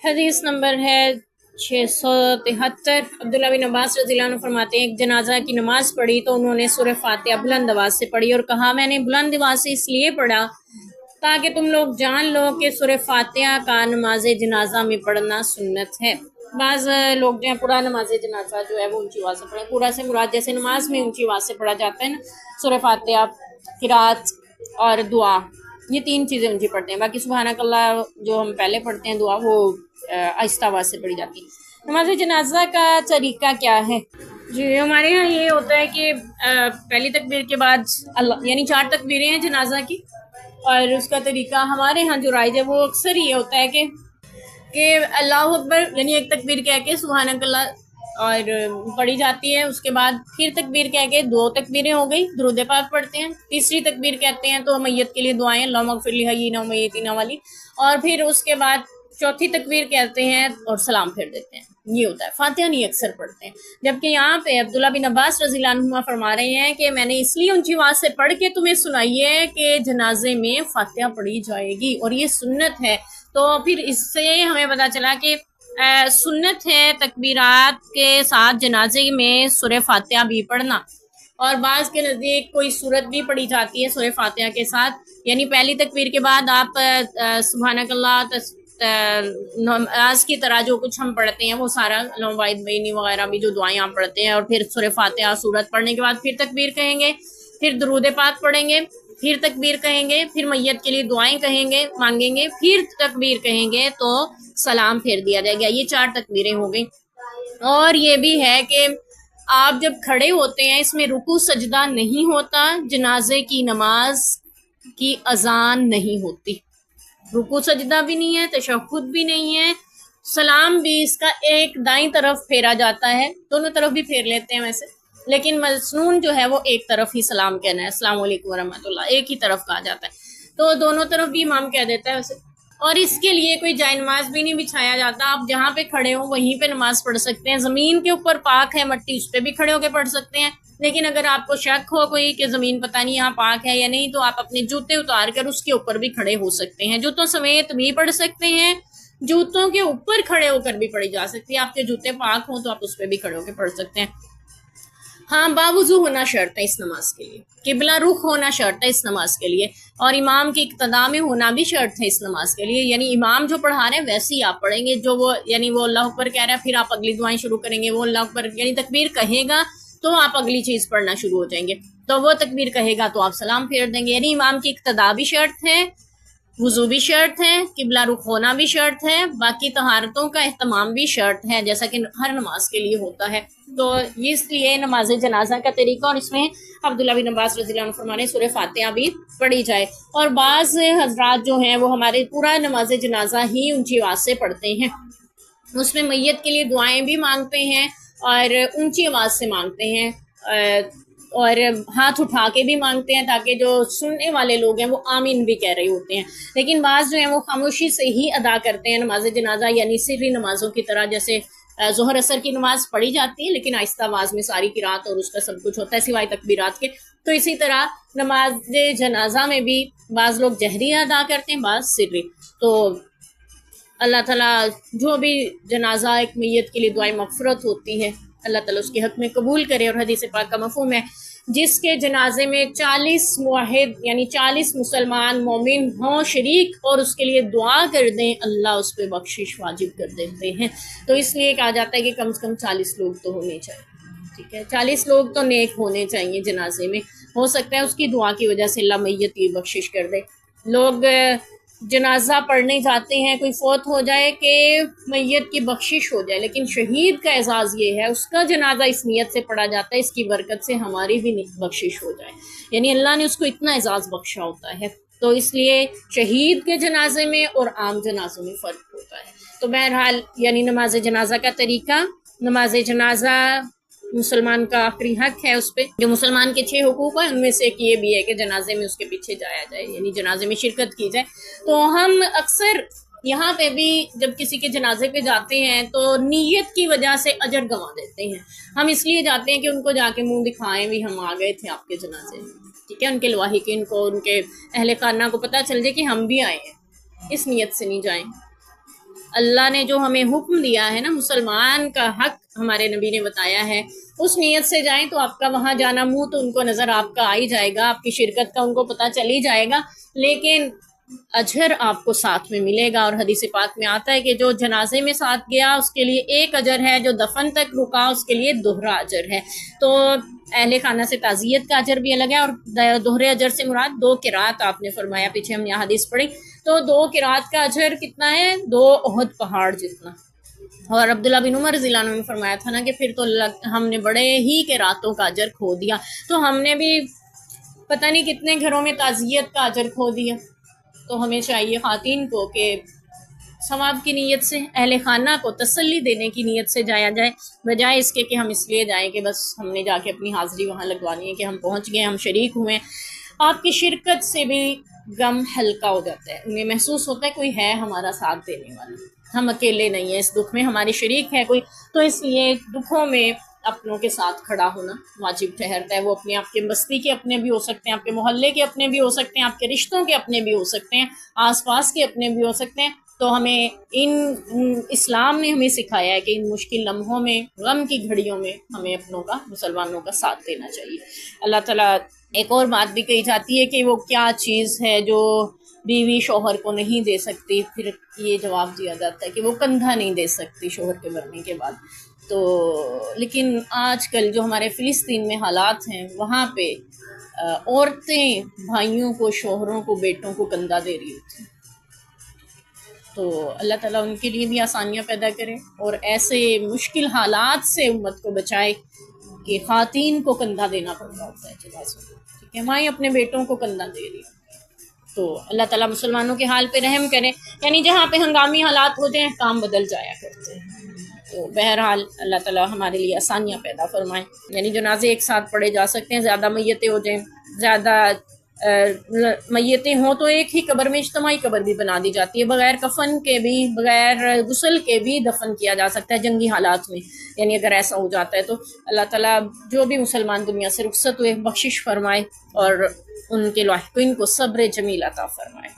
حدیث نمبر ہے 673۔ عبداللہ بن عباس رضی اللہ عنہ فرماتے ہیں ایک جنازہ کی نماز پڑھی تو انہوں نے سورہ فاتحہ بلند آواز سے پڑھی اور کہا میں نے بلند آواز سے اس لیے پڑھا تاکہ تم لوگ جان لو کہ سورہ فاتحہ کا نماز جنازہ میں پڑھنا سنت ہے۔ بعض لوگ جو ہے پورا نماز جنازہ جو ہے وہ اونچی آواز سے پڑھیں، پورا سے مراد جیسے نماز میں اونچی آواز سے پڑھا جاتا ہے نا، سورہ فاتحہ، قرات اور دعا، یہ تین چیزیں اونچی پڑھتے ہیں۔ باقی سبحانک اللہ جو ہم پہلے پڑھتے ہیں دعا، وہ آہستہ آواز سے پڑھی جاتی ہے۔ نماز جنازہ کا طریقہ کیا ہے؟ جی ہمارے یہاں یہ ہوتا ہے کہ پہلی تکبیر کے بعد اللہ، یعنی 4 تکبیریں ہیں جنازہ کی، اور اس کا طریقہ ہمارے ہاں جو رائج ہے وہ اکثر یہ ہوتا ہے کہ اللہ اکبر، یعنی ایک تکبیر کہہ کے سبحانک اللہ اور پڑھی جاتی ہے، اس کے بعد پھر تکبیر کہہ کے 2 تکبیریں ہو گئی، درود پاک پڑھتے ہیں، تیسری تکبیر کہتے ہیں تو میت کے لیے دعائیں اللہم اغفر لحیینا ومیتینا والی، اور پھر اس کے بعد چوتھی تکبیر کہتے ہیں اور سلام پھیر دیتے ہیں۔ یہ ہوتا ہے، فاتحہ نہیں اکثر پڑھتے ہیں۔ جبکہ یہاں پہ عبداللہ بن عباس رضی اللہ عنہما فرما رہے ہیں کہ میں نے اس لیے اونچی آواز سے پڑھ کے تمہیں سنائی ہے کہ جنازے میں فاتحہ پڑھی جائے گی اور یہ سنت ہے۔ تو پھر اس سے ہمیں پتہ چلا کہ سنت ہے تکبیرات کے ساتھ جنازے میں سورہ فاتحہ بھی پڑھنا، اور بعض کے نزدیک کوئی سورت بھی پڑھی جاتی ہے سورہ فاتحہ کے ساتھ، یعنی پہلی تکبیر کے بعد آپ سبحانک اللہ نماز کی طرح جو کچھ ہم پڑھتے ہیں وہ سارا اللہم باعث بینی وغیرہ بھی جو دعائیں آپ پڑھتے ہیں، اور پھر سورہ فاتحہ سورت پڑھنے کے بعد پھر تکبیر کہیں گے، پھر درود پاک پڑھیں گے، پھر تکبیر کہیں گے، پھر میت کے لیے دعائیں کہیں گے، مانگیں گے، پھر تکبیر کہیں گے تو سلام پھیر دیا جائے گا۔ یہ 4 تکبیریں ہو گئیں۔ اور یہ بھی ہے کہ آپ جب کھڑے ہوتے ہیں اس میں رکوع سجدہ نہیں ہوتا، جنازے کی نماز کی اذان نہیں ہوتی، رکوع سجدہ بھی نہیں ہے، تشہد بھی نہیں ہے، سلام بھی اس کا ایک دائیں طرف پھیرا جاتا ہے، دونوں طرف بھی پھیر لیتے ہیں ویسے، لیکن مسنون جو ہے وہ ایک طرف ہی سلام کہنا ہے، السلام علیکم ورحمۃ اللہ، ایک ہی طرف کہا جاتا ہے، تو دونوں طرف بھی امام کہہ دیتا ہے ویسے۔ اور اس کے لیے کوئی جائے نماز بھی نہیں بچھایا جاتا، آپ جہاں پہ کھڑے ہوں وہیں پہ نماز پڑھ سکتے ہیں، زمین کے اوپر پاک ہے مٹی، اس پہ بھی کھڑے ہو کے پڑھ سکتے ہیں، لیکن اگر آپ کو شک ہو کوئی کہ زمین پتہ نہیں یہاں پاک ہے یا نہیں تو آپ اپنے جوتے اتار کر اس کے اوپر بھی کھڑے ہو سکتے ہیں، جوتوں سمیت بھی پڑھ سکتے ہیں، جوتوں کے اوپر کھڑے ہو کر بھی پڑھی جا سکتی ہے، آپ کے جوتے پاک ہوں تو آپ اس پہ بھی کھڑے ہو کے پڑھ سکتے ہیں۔ ہاں باوضو ہونا شرط ہے اس نماز کے لیے، قبلہ رخ ہونا شرط ہے اس نماز کے لیے، اور امام کی اقتداء میں ہونا بھی شرط ہے اس نماز کے لیے، یعنی امام جو پڑھا رہے ہیں ویسے ہی آپ پڑھیں گے، جو وہ یعنی وہ اللہ اکبر کہہ رہا ہے پھر آپ اگلی دعائیں شروع کریں گے، وہ اللہ اکبر یعنی تکبیر کہے گا تو آپ اگلی چیز پڑھنا شروع ہو جائیں گے، تو وہ تکبیر کہے گا تو آپ سلام پھیر دیں گے، یعنی امام کی اقتداء بھی شرط ہے، وضو بھی شرط ہے، قبلہ رخ ہونا بھی شرط ہے، باقی طہارتوں کا اہتمام بھی شرط ہے جیسا کہ ہر نماز کے لیے ہوتا ہے۔ تو اس لیے نماز جنازہ کا طریقہ، اور اس میں عبداللہ بن عباس رضی اللہ عنہ فرمانے سورہ فاتحہ بھی پڑھی جائے، اور بعض حضرات جو ہیں وہ ہمارے پورا نماز جنازہ ہی اونچی آواز سے پڑھتے ہیں، اس میں میت کے لیے دعائیں بھی مانگتے ہیں اور اونچی آواز سے مانگتے ہیں، اور ہاتھ اٹھا کے بھی مانگتے ہیں تاکہ جو سننے والے لوگ ہیں وہ آمین بھی کہہ رہے ہوتے ہیں، لیکن بعض جو ہیں وہ خاموشی سے ہی ادا کرتے ہیں نماز جنازہ، یعنی سری نمازوں کی طرح، جیسے ظہر اثر کی نماز پڑھی جاتی ہے لیکن آہستہ آواز میں ساری قرات اور اس کا سب کچھ ہوتا ہے سوائے تکبیرات کے، تو اسی طرح نماز جنازہ میں بھی بعض لوگ جہری ادا کرتے ہیں، بعض سری۔ تو اللہ تعالیٰ جو بھی جنازہ ایک میت کے لیے دعائیں مغفرت ہوتی ہے اللہ تعالیٰ اس کے حق میں قبول کرے، اور حدیث پاک کا مفہوم ہے جس کے جنازے میں 40 موحد یعنی 40 مسلمان مومن ہوں شریک اور اس کے لیے دعا کر دیں، اللہ اس پہ بخشش واجب کر دیتے ہیں، تو اس لیے کہا جاتا ہے کہ کم سے کم 40 لوگ تو ہونے چاہیے، ٹھیک ہے، 40 لوگ تو نیک ہونے چاہیے جنازے میں، ہو سکتا ہے اس کی دعا کی وجہ سے اللہ میت کی بخشش کر دے۔ لوگ جنازہ پڑھنے جاتے ہیں، کوئی فوت ہو جائے کہ میت کی بخشش ہو جائے، لیکن شہید کا اعزاز یہ ہے اس کا جنازہ اس نیت سے پڑھا جاتا ہے اس کی برکت سے ہماری بھی بخشش ہو جائے، یعنی اللہ نے اس کو اتنا اعزاز بخشا ہوتا ہے، تو اس لیے شہید کے جنازے میں اور عام جنازوں میں فرق ہوتا ہے۔ تو بہرحال یعنی نماز جنازہ کا طریقہ، نماز جنازہ مسلمان کا آخری حق ہے، اس پہ جو مسلمان کے 6 حقوق ہیں ان میں سے ایک یہ بھی ہے کہ جنازے میں اس کے پیچھے جایا جائے، یعنی جنازے میں شرکت کی جائے۔ تو ہم اکثر یہاں پہ بھی جب کسی کے جنازے پہ جاتے ہیں تو نیت کی وجہ سے اجر گنوا دیتے ہیں، ہم اس لیے جاتے ہیں کہ ان کو جا کے منہ دکھائیں بھی ہم آ گئے تھے آپ کے جنازے میں، ٹھیک ہے، ان کے لواحقین کو، ان کے اہل خانہ کو پتہ چل جائے کہ ہم بھی آئے ہیں، اس نیت سے نہیں جائیں۔ اللہ نے جو ہمیں حکم دیا ہے نا، مسلمان کا حق ہمارے نبی نے بتایا ہے، اس نیت سے جائیں تو آپ کا وہاں جانا منہ تو ان کو نظر آپ کا آ ہی جائے گا، آپ کی شرکت کا ان کو پتہ چل ہی جائے گا، لیکن اجر آپ کو ساتھ میں ملے گا۔ اور حدیث پاک میں آتا ہے کہ جو جنازے میں ساتھ گیا اس کے لیے ایک اجر ہے، جو دفن تک رکا اس کے لیے دوہرا اجر ہے۔ تو اہل خانہ سے تعزیت کا اجر بھی الگ ہے، اور دوہرے اجر سے مراد 2 قرات آپ نے فرمایا، پیچھے ہم نے حدیث پڑھی، تو 2 قرات کا اجر کتنا ہے؟ 2 احد پہاڑ جتنا۔ اور عبداللہ بن عمر رضی اللہ عنہ نے فرمایا تھا نا کہ پھر تو ہم نے بڑے ہی قراتوں کا اجر کھو دیا، تو ہم نے بھی پتہ نہیں کتنے گھروں میں تعزیت کا اجر کھو دیا۔ تو ہمیں چاہیے خواتین کو کہ ثواب کی نیت سے، اہل خانہ کو تسلی دینے کی نیت سے جایا جائے، بجائے اس کے کہ ہم اس لیے جائیں کہ بس ہم نے جا کے اپنی حاضری وہاں لگوانی ہے کہ ہم پہنچ گئے، ہم شریک ہوئے۔ آپ کی شرکت سے بھی غم ہلکا ہو جاتا ہے، انہیں محسوس ہوتا ہے کوئی ہے ہمارا ساتھ دینے والا، ہم اکیلے نہیں ہیں، اس دکھ میں ہماری شریک ہے کوئی، تو اس لیے دکھوں میں اپنوں کے ساتھ کھڑا ہونا واجب ٹھہرتا ہے۔ وہ اپنے آپ کے بستی کے اپنے بھی ہو سکتے ہیں، آپ کے محلے کے اپنے بھی ہو سکتے ہیں، آپ کے رشتوں کے اپنے بھی ہو سکتے ہیں، آس پاس کے اپنے بھی ہو سکتے ہیں۔ تو ہمیں اسلام نے ہمیں سکھایا ہے کہ ان مشکل لمحوں میں، غم کی گھڑیوں میں ہمیں اپنوں کا، مسلمانوں کا ساتھ دینا چاہیے۔ اللہ تعالیٰ ایک اور بات بھی کہی جاتی ہے کہ وہ کیا چیز ہے جو بیوی شوہر کو نہیں دے سکتی، پھر یہ جواب دیا جاتا ہے کہ وہ کندھا نہیں دے سکتی شوہر کے مرنے کے بعد۔ تو لیکن آج کل جو ہمارے فلسطین میں حالات ہیں، وہاں پہ عورتیں بھائیوں کو، شوہروں کو، بیٹوں کو کندھا دے رہی ہوتی ہیں۔ تو اللہ تعالیٰ ان کے لیے بھی آسانیاں پیدا کرے اور ایسے مشکل حالات سے امت کو بچائے کہ خواتین کو کندھا دینا پڑتا ہوتا ہے جنازوں میں، ٹھیک ہے، مائیں اپنے بیٹوں کو کندھا دے رہی ہیں۔ تو اللہ تعالیٰ مسلمانوں کے حال پہ رحم کرے، یعنی جہاں پہ ہنگامی حالات ہو جائیں کام بدل جایا کرتے ہیں۔ تو بہرحال اللہ تعالیٰ ہمارے لیے آسانیاں پیدا فرمائیں، یعنی جنازے ایک ساتھ پڑھے جا سکتے ہیں، زیادہ میتیں ہو جائیں، زیادہ میتیں ہوں تو ایک ہی قبر میں اجتماعی قبر بھی بنا دی جاتی ہے، بغیر کفن کے بھی، بغیر غسل کے بھی دفن کیا جا سکتا ہے جنگی حالات میں، یعنی اگر ایسا ہو جاتا ہے تو اللہ تعالیٰ جو بھی مسلمان دنیا سے رخصت ہوئے بخشش فرمائے اور ان کے لاحقین کو صبر جمیل عطا فرمائے۔